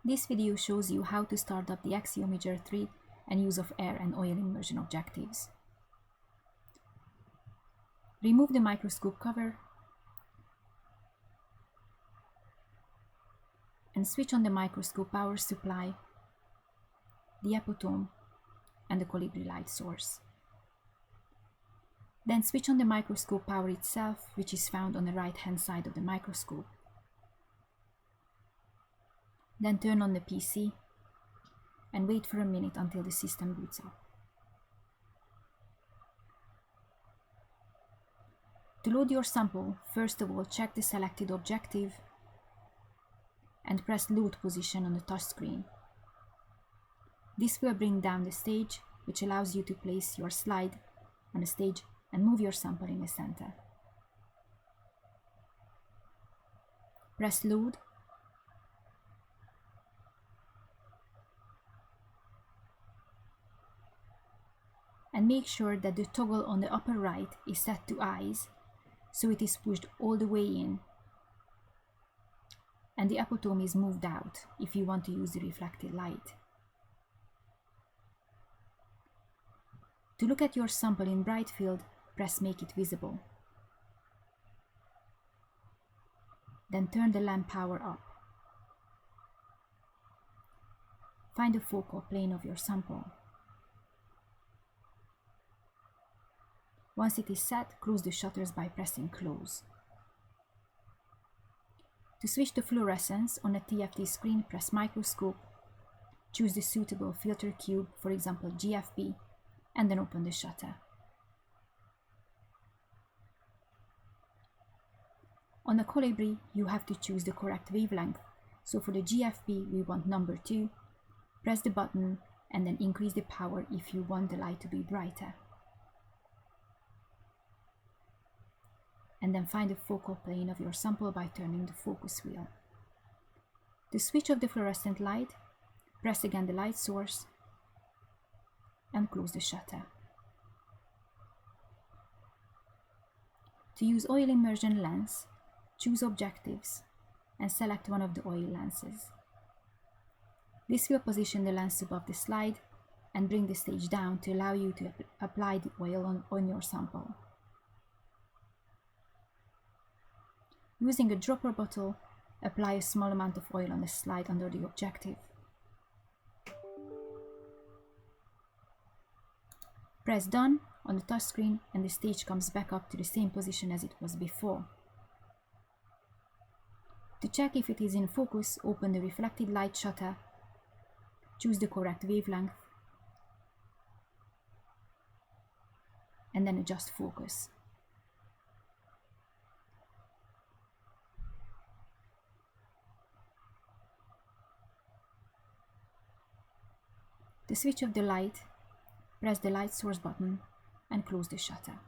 This video shows you how to start up the Axioimager 3 and use of air and oil immersion objectives. Remove the microscope cover and switch on the microscope power supply, the epitome, and the colibri light source. Then switch on the microscope power itself, which is found on the right-hand side of the microscope. Then turn on the PC and wait for a minute until the system boots up. To load your sample, first of all check the selected objective and press load position on the touchscreen. This will bring down the stage, which allows you to place your slide on the stage and move your sample in the center. Press load and make sure that the toggle on the upper right is set to eyes, so it is pushed all the way in, and the epitome is moved out if you want to use the reflected light. To look at your sample in bright field, press Make it visible. Then turn the lamp power up. Find the focal plane of your sample. Once it is set, close the shutters by pressing Close. To switch to fluorescence on a TFT screen, press Microscope, choose the suitable filter cube, for example GFP, and then open the shutter. On the colibri, you have to choose the correct wavelength, so for the GFP we want number 2, press the button and then increase the power if you want the light to be brighter. And then find the focal plane of your sample by turning the focus wheel. To switch off the fluorescent light, press again the light source and close the shutter. To use oil immersion lens, choose objectives and select one of the oil lenses. This will position the lens above the slide and bring the stage down to allow you to apply the oil on your sample. Using a dropper bottle, apply a small amount of oil on the slide under the objective. Press Done on the touchscreen and the stage comes back up to the same position as it was before. To check if it is in focus, open the reflected light shutter, choose the correct wavelength, and then adjust focus. To switch off the light, press the light source button and close the shutter.